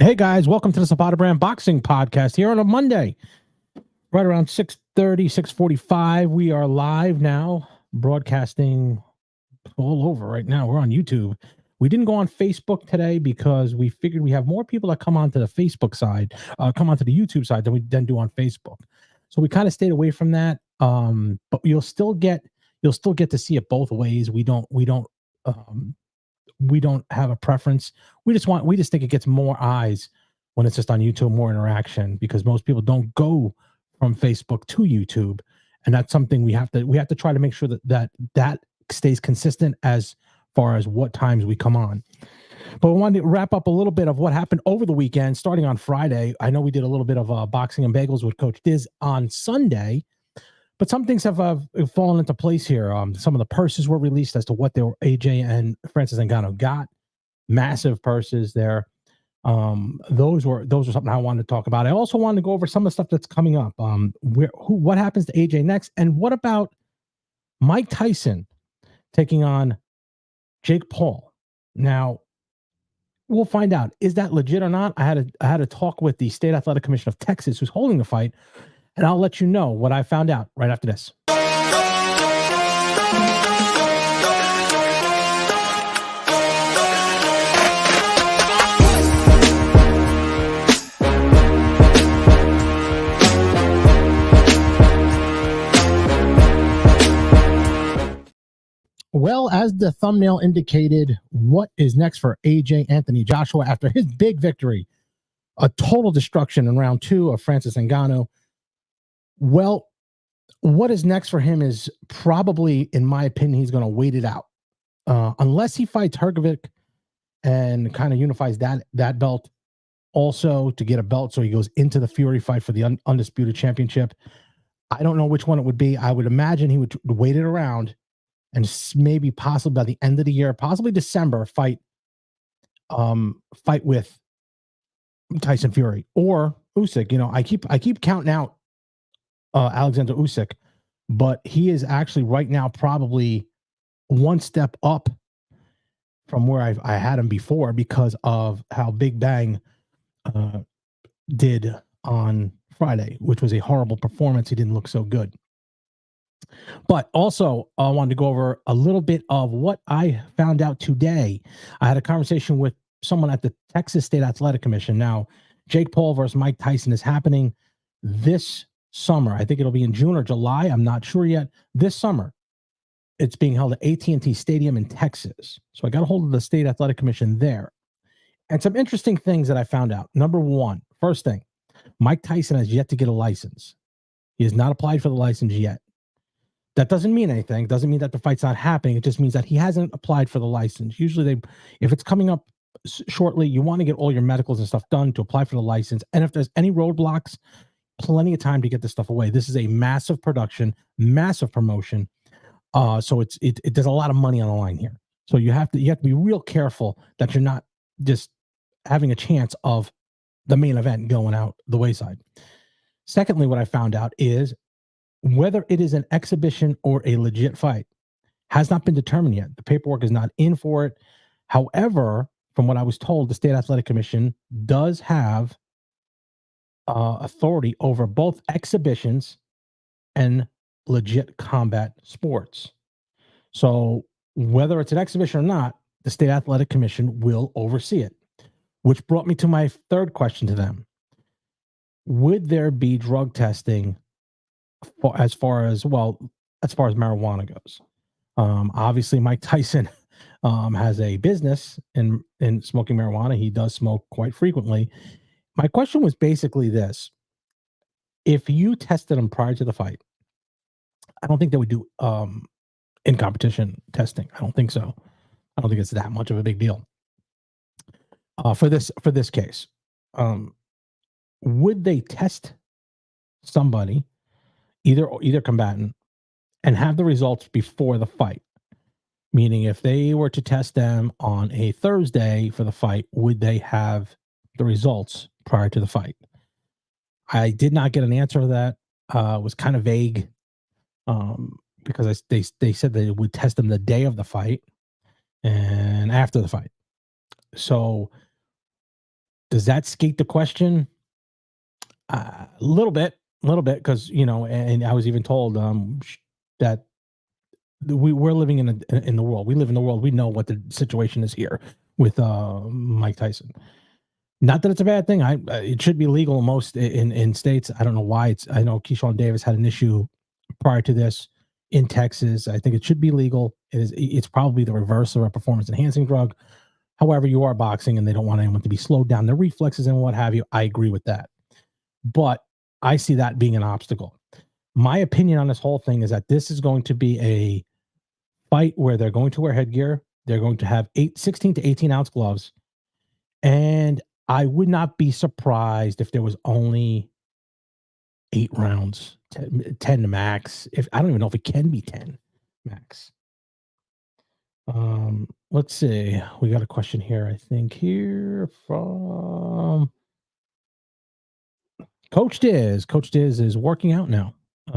Hey guys, welcome to the Zapata Brand Boxing Podcast here on a Monday, right around 6:30, 6:45. We are live now, broadcasting all over right now. We're on YouTube. We didn't go on Facebook today because we figured we have more people that come onto the Facebook side, come onto the YouTube side than we then do on Facebook. So we kind of stayed away from that. But you'll still get to see it both ways. We don't have a preference. We just think it gets more eyes when it's just on YouTube, more interaction, because most people don't go from Facebook to YouTube. And that's something we have to try to make sure that stays consistent as far as what times we come on. But we wanted to wrap up a little bit of what happened over the weekend, starting on Friday. I know we did a little bit of boxing and bagels with Coach Diz on Sunday, but some things have fallen into place here. Some of the purses were released as to what AJ and Francis Ngannou got. Massive purses there. Those were something I wanted to talk about. I also wanted to go over some of the stuff that's coming up. What happens to AJ next, and what about Mike Tyson taking on Jake Paul? Now, we'll find out. Is that legit or not? I had a talk with the State Athletic Commission of Texas, who's holding the fight, and I'll let you know what I found out right after this. Well, as the thumbnail indicated, what is next for AJ Anthony Joshua after his big victory? A total destruction in round 2 of Francis Ngannou. Well, what is next for him is probably, in my opinion, he's going to wait it out. Unless he fights Hrgovic and kind of unifies that belt also to get a belt so he goes into the Fury fight for the undisputed championship. I don't know which one it would be. I would imagine he would wait it around and maybe possibly by the end of the year, possibly December, fight with Tyson Fury or Usyk. You know, I keep counting out Alexander Usyk, but he is actually right now probably one step up from where I had him before because of how Big Bang did on Friday, which was a horrible performance. He didn't look so good. But also, I wanted to go over a little bit of what I found out today. I had a conversation with someone at the Texas State Athletic Commission. Now, Jake Paul versus Mike Tyson is happening this summer. I think it'll be in June or July. I'm not sure yet. This summer, it's being held at AT&T Stadium in Texas. So I got a hold of the State Athletic Commission there. And some interesting things that I found out. Number one, first thing, Mike Tyson has yet to get a license. He has not applied for the license yet. That doesn't mean anything. It doesn't mean that the fight's not happening. It just means that he hasn't applied for the license. Usually if it's coming up shortly, you want to get all your medicals and stuff done to apply for the license. And if there's any roadblocks, plenty of time to get this stuff away. This is a massive production, massive promotion. So there's a lot of money on the line here. So you have to be real careful that you're not just having a chance of the main event going out the wayside. Secondly, what I found out is whether it is an exhibition or a legit fight has not been determined yet. The paperwork is not in for it. However, from what I was told, the State Athletic Commission does have authority over both exhibitions and legit combat sports. So whether it's an exhibition or not, the State Athletic Commission will oversee it, which brought me to my third question to them. Would there be drug testing as far as marijuana goes? Obviously, Mike Tyson has a business in smoking marijuana. He does smoke quite frequently. My question was basically this. If you tested him prior to the fight, I don't think they would do in competition testing. I don't think so. I don't think it's that much of a big deal. For this case, would they test somebody, either combatant, and have the results before the fight? Meaning, if they were to test them on a Thursday for the fight, would they have the results prior to the fight? I did not get an answer to that. It was kind of vague because they said they would test them the day of the fight and after the fight. So Does that skate the question? A little bit, because and I was even told that we're living in the world. We live in the world. We know what the situation is here with Mike Tyson. Not that it's a bad thing. It should be legal in most in states. I don't know why it's. I know Keyshawn Davis had an issue prior to this in Texas. I think it should be legal. It's probably the reverse of a performance enhancing drug. However, you are boxing, and they don't want anyone to be slowed down their reflexes and what have you. I agree with that, but I see that being an obstacle. My opinion on this whole thing is that this is going to be a fight where they're going to wear headgear. They're going to have 16 to 18 ounce gloves. And I would not be surprised if there was only 8 rounds, 10 max. If I don't even know if it can be 10 max. Let's see. We got a question here, I think, here from Coach Diz. Coach Diz is working out now. As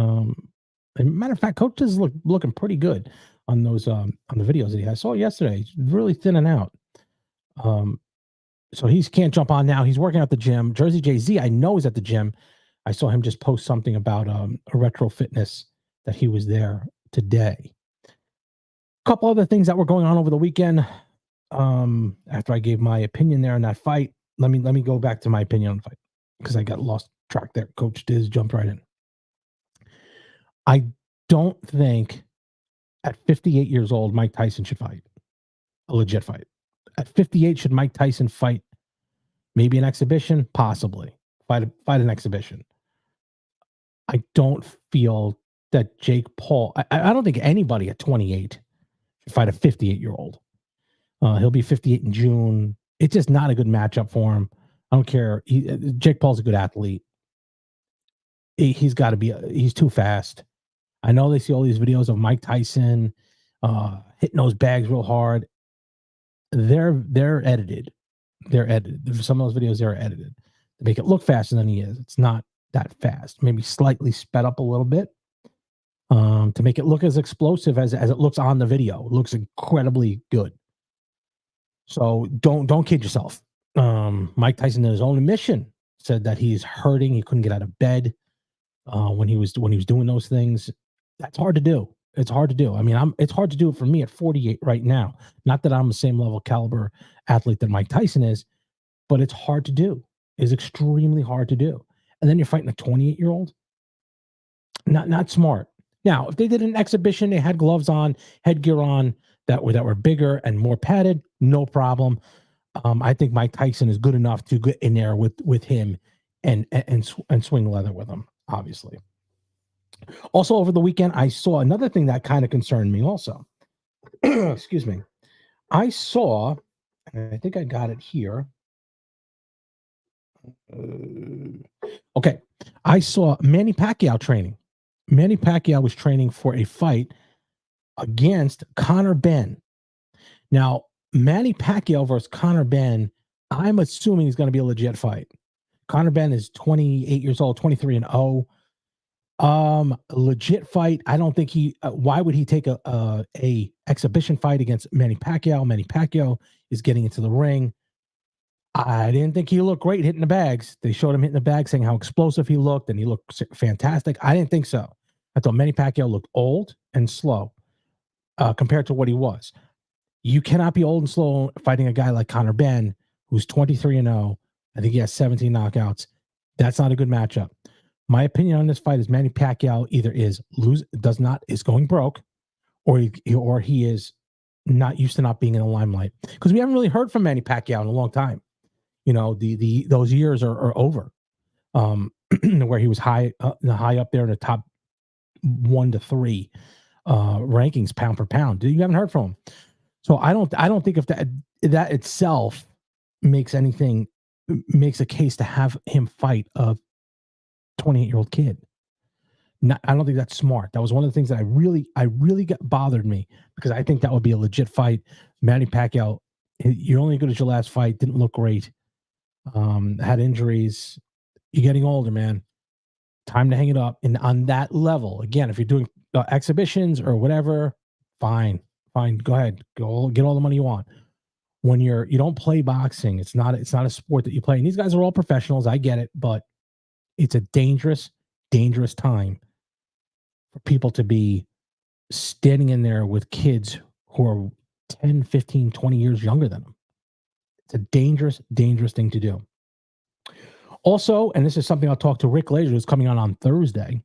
a matter of fact, Coach Diz is looking pretty good on those on the videos that he has. I saw yesterday. He's really thinning out. So he can't jump on now. He's working at the gym. Jersey Jay-Z, I know is at the gym. I saw him just post something about a retro fitness that he was there today. A couple other things that were going on over the weekend. After I gave my opinion there on that fight, let me go back to my opinion on the fight because I got lost track there. Coach Diz jumped right in. I don't think at 58 years old Mike Tyson should fight a legit fight. At 58, should Mike Tyson fight maybe an exhibition? Possibly. Fight an exhibition. I don't feel that Jake Paul... I don't think anybody at 28 should fight a 58-year-old. He'll be 58 in June. It's just not a good matchup for him. I don't care. Jake Paul's a good athlete. He's got to be... He's too fast. I know they see all these videos of Mike Tyson hitting those bags real hard. They're edited. They're edited. Some of those videos are edited to make it look faster than he is. It's not that fast. Maybe slightly sped up a little bit to make it look as explosive as it looks on the video. It looks incredibly good. So don't kid yourself. Mike Tyson, in his own admission, said that he's hurting. He couldn't get out of bed when he was doing those things. That's hard to do. It's hard to do. I mean, it's hard to do it for me at 48 right now. Not that I'm the same level caliber athlete that Mike Tyson is, but it's hard to do. It's extremely hard to do. And then you're fighting a 28-year-old. Not smart. Now, if they did an exhibition, they had gloves on, headgear on that were bigger and more padded, no problem. I think Mike Tyson is good enough to get in there with him and swing leather with him, obviously. Also, over the weekend, I saw another thing that kind of concerned me also. Excuse me. I saw, and I think I got it here. Okay. I saw Manny Pacquiao training. Manny Pacquiao was training for a fight against Conor Benn. Now, Manny Pacquiao versus Conor Benn, I'm assuming is going to be a legit fight. Conor Benn is 28 years old, 23-0. Legit fight. I don't think why would he take a exhibition fight against Manny Pacquiao? Manny Pacquiao is getting into the ring. I didn't think he looked great hitting the bags. They showed him hitting the bags, saying how explosive he looked, and he looked fantastic. I didn't think so. I thought Manny Pacquiao looked old and slow compared to what he was. You cannot be old and slow fighting a guy like Conor Benn, who's 23-0. I think he has 17 knockouts. That's not a good matchup. My opinion on this fight is Manny Pacquiao either is going broke, or he is not used to not being in the limelight, because we haven't really heard from Manny Pacquiao in a long time. You know, those years are over, where he was high up there in the top 1 to 3 rankings pound for pound. You haven't heard from him, so I don't think if that itself makes a case to have him fight a 28-year-old kid. I don't think that's smart. That was one of the things that I really got bothered me, because I think that would be a legit fight. Manny Pacquiao, you're only good as your last fight. Didn't look great. Had injuries. You're getting older, man. Time to hang it up. And on that level, again, if you're doing exhibitions or whatever, fine. Go ahead. Go get all the money you want. you don't play boxing, it's not a sport that you play. And these guys are all professionals. I get it, but it's a dangerous time for people to be standing in there with kids who are 10, 15, 20 years younger than them. It's a dangerous thing to do. Also, and this is something I'll talk to Rick Laser, who's coming on Thursday,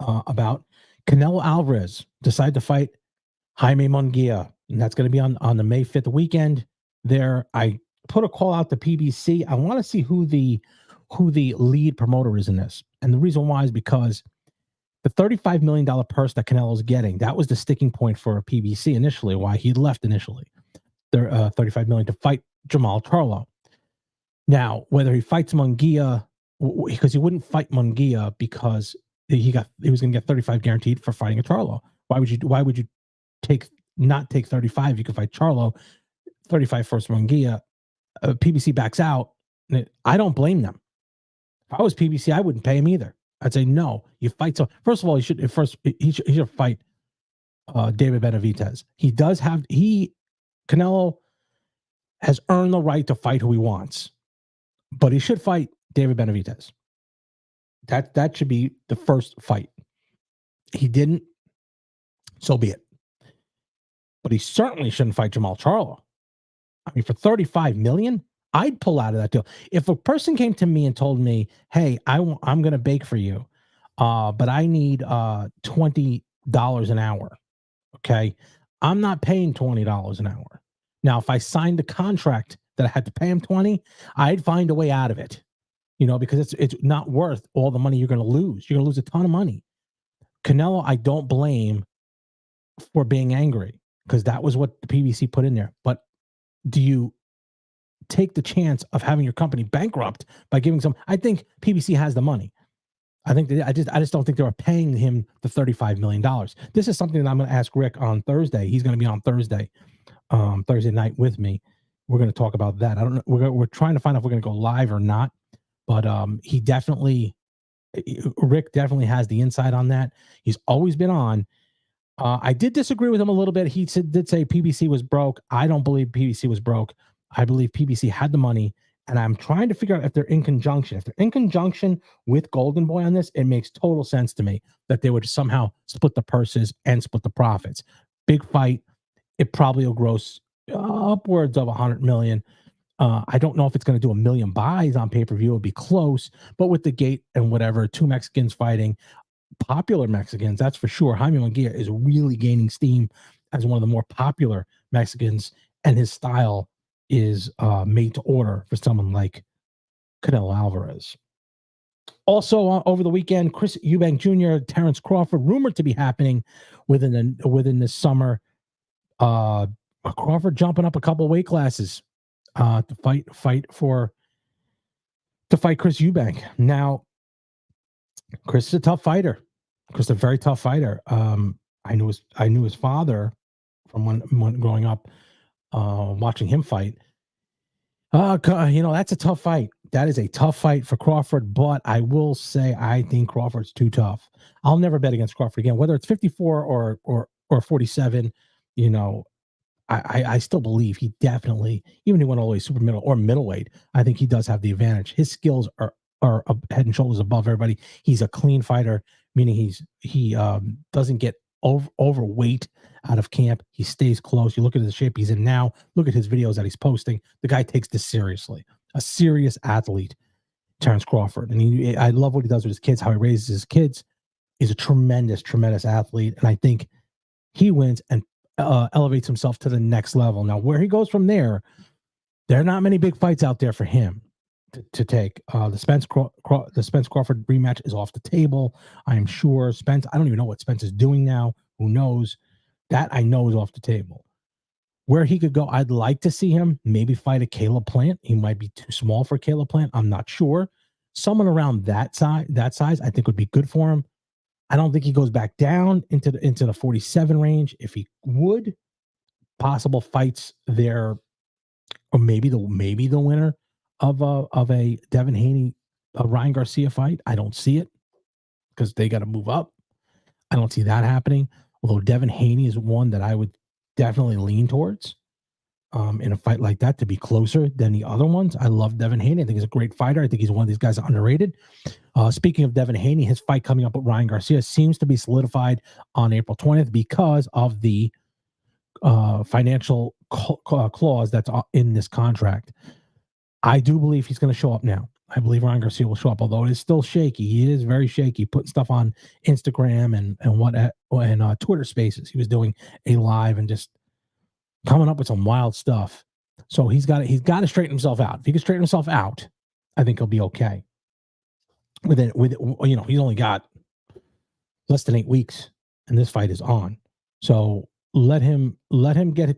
about. Canelo Alvarez decided to fight Jaime Munguia, and that's going to be on the May 5th weekend there. I put a call out to PBC. I want to see who the lead promoter is in this. And the reason why is because the $35 million purse that Canelo's getting, that was the sticking point for PBC initially, why he left initially. $35 million to fight Jamal Charlo. Now, whether he fights Munguia, because he wouldn't fight Munguia because he was going to get 35 guaranteed for fighting a Charlo. Why would you not take 35? You could fight Charlo, 35 first Munguia. PBC backs out. I don't blame them. If I was PBC, I wouldn't pay him either. I'd say no. You fight. So first of all, he should fight David Benavidez. Canelo has earned the right to fight who he wants, but he should fight David Benavidez. That should be the first fight. He didn't, so be it. But he certainly shouldn't fight Jamal Charlo. I mean, for $35 million, I'd pull out of that deal. If a person came to me and told me, "Hey, I'm going to bake for you, but I need $20 an hour," okay, I'm not paying $20 an hour. Now, if I signed the contract that I had to pay him 20, I'd find a way out of it. Because it's not worth all the money you're going to lose. You're going to lose a ton of money. Canelo, I don't blame for being angry, because that was what the PBC put in there. But do you take the chance of having your company bankrupt by giving some? I think PBC has the money. I just don't think they were paying him the $35 million. This is something that I'm going to ask Rick on Thursday. He's going to be on Thursday night with me. We're going to talk about that. I don't know. We're trying to find out if we're going to go live or not. But Rick definitely has the insight on that. He's always been on. I did disagree with him a little bit. He did say PBC was broke. I don't believe PBC was broke. I believe PBC had the money, and I'm trying to figure out if they're in conjunction. If they're in conjunction with Golden Boy on this, it makes total sense to me that they would somehow split the purses and split the profits. Big fight. It probably will gross upwards of 100 million. I don't know if it's going to do 1 million buys on pay-per-view. It'll be close, but with the gate and whatever, two Mexicans fighting, popular Mexicans, that's for sure. Jaime Munguia is really gaining steam as one of the more popular Mexicans, and his style is made to order for someone like Canelo Alvarez. Also, over the weekend, Chris Eubank Jr., Terrence Crawford, rumored to be happening within this summer. Crawford jumping up a couple weight classes to fight Chris Eubank. Now, Chris is a tough fighter. Chris is a very tough fighter. I knew his father from when growing up, watching him fight. That's a tough fight. That is a tough fight for Crawford, but I will say I think Crawford's too tough. I'll never bet against Crawford again, whether it's 54 or 47. I still believe he definitely, even if he went all the way super middle or middleweight, I think he does have the advantage. His skills are head and shoulders above everybody. He's a clean fighter, meaning he doesn't get overweight out of camp. He stays close. You look at the shape he's in now. Look at his videos that he's posting. The guy takes this seriously. A serious athlete, Terrence Crawford. And I love what he does with his kids, how he raises his kids. He's a tremendous, tremendous athlete. And I think he wins and elevates himself to the next level. Now, where he goes from there are not many big fights out there for him to take. The Spence Crawford rematch is off the table. I am sure Spence. I don't even know what Spence is doing now. Who knows? That I know is off the table. Where he could go, I'd like to see him maybe fight a Caleb Plant. He might be too small for Caleb Plant. I'm not sure. Someone around that size, I think would be good for him. I don't think he goes back down into the 47 range. If he would, possible fights there, or maybe the winner of a Devin Haney, a Ryan Garcia fight. I don't see it because they got to move up. I don't see that happening. Although Devin Haney is one that I would definitely lean towards. in a fight like that to be closer than the other ones. I love Devin Haney. I think he's a great fighter. I think he's one of these guys underrated. Speaking of Devin Haney, his fight coming up with Ryan Garcia seems to be solidified on April 20th because of the financial clause that's in this contract. I do believe he's going to show up now. I believe Ryan Garcia will show up, although it is still shaky. He is very shaky, putting stuff on Instagram and Twitter Spaces. He was doing a live and just coming up with some wild stuff. So he's got to straighten himself out. If he can straighten himself out, I think he'll be okay. He's only got less than 8 weeks, and this fight is on. So let him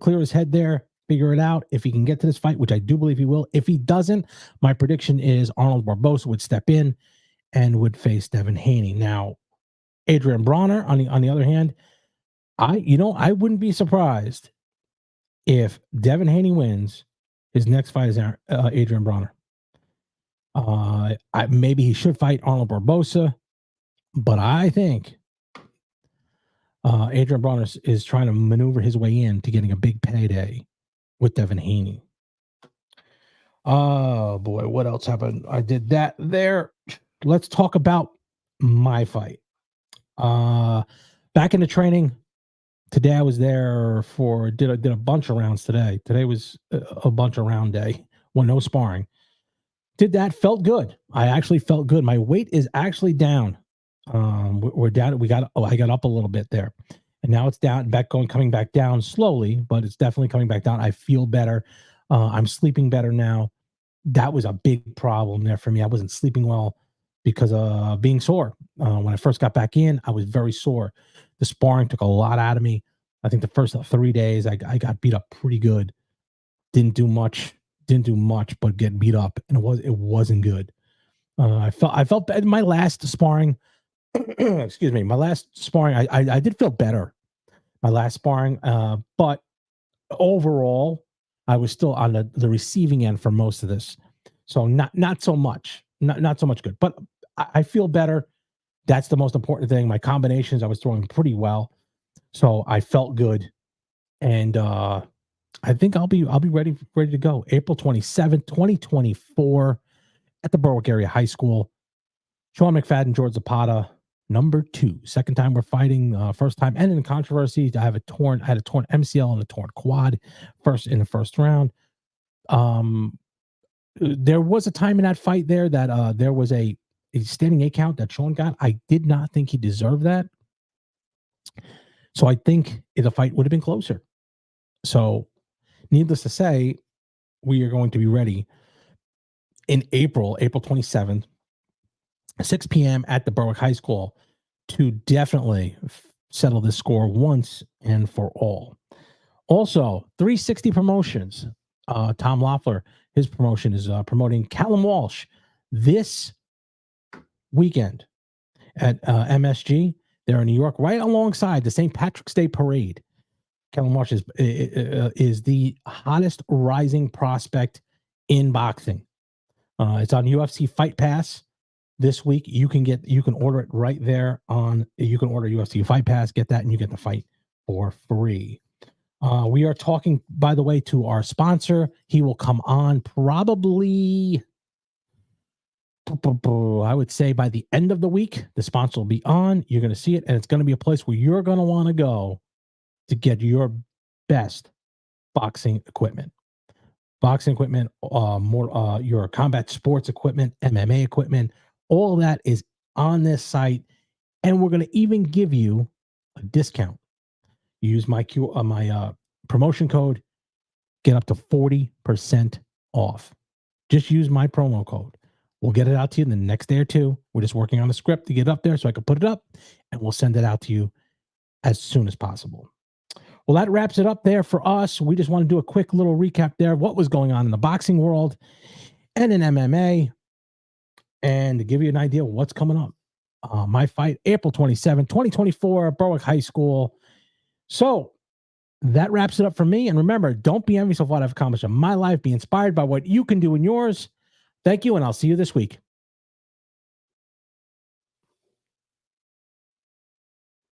clear his head there, figure it out. If he can get to this fight, which I do believe he will. If he doesn't, my prediction is Arnold Barboza would step in and would face Devin Haney. Now, Adrian Bronner, on the other hand, I wouldn't be surprised if Devin Haney wins. His next fight is Adrian Bronner. Maybe he should fight Arnold Barboza, but I think Adrian Bronner is trying to maneuver his way in to getting a big payday with Devin Haney. Oh boy, what else happened? I did that there. Let's talk about my fight. Back into training. Today I was there did a bunch of rounds today. Today was a bunch of round day. No sparring. Did that, felt good. I actually felt good. My weight is actually down. We're down. I got up a little bit there, and now it's down, coming back down slowly, but it's definitely coming back down. I feel better. I'm sleeping better now. That was a big problem there for me. I wasn't sleeping well because of being sore. When I first got back in, I was very sore. The sparring took a lot out of me. I think the first 3 days I got beat up pretty good. Didn't do much, but get beat up, and it wasn't good. I felt bad. My last sparring, excuse me, I did feel better. My last sparring, but overall, I was still on the receiving end for most of this. So not so much, not so much good, but I feel better. That's the most important thing. My combinations, I was throwing pretty well, so I felt good, and I think I'll be ready to go. April 27th, 2024, at the Berwick Area High School. Sean McFadden, George Zapata, number 2. Second time we're fighting. First time ended in controversy. I had a torn MCL and a torn quad in the first round. There was a time in that fight there that there was a standing 8 count that Sean got. I did not think he deserved that. So I think the fight would have been closer. So needless to say, we are going to be ready in April 27th, 6 p.m. at the Berwick High School to definitely settle this score once and for all. Also, 360 Promotions. Tom Loeffler, his promotion is promoting Callum Walsh this weekend at MSG. They're in New York, right alongside the St. Patrick's Day Parade. Callum Walsh is the hottest rising prospect in boxing. It's on UFC Fight Pass this week. You can order it right there you can order UFC Fight Pass, get that, and you get the fight for free. We are talking, by the way, to our sponsor. He will come on probably, I would say, by the end of the week. The sponsor will be on. You're going to see it, and it's going to be a place where you're going to want to go to get your best boxing equipment. Your combat sports equipment, MMA equipment, all of that is on this site, and we're going to even give you a discount. You use my promotion code, get up to 40% off. Just use my promo code. We'll get it out to you in the next day or two. We're just working on the script to get up there so I can put it up, and we'll send it out to you as soon as possible. Well, that wraps it up there for us. We just want to do a quick little recap there of what was going on in the boxing world and in MMA, and to give you an idea of what's coming up. My fight, April 27, 2024, Berwick High School. So that wraps it up for me. And remember, don't be envious of what I've accomplished in my life. Be inspired by what you can do in yours. Thank you, and I'll see you this week.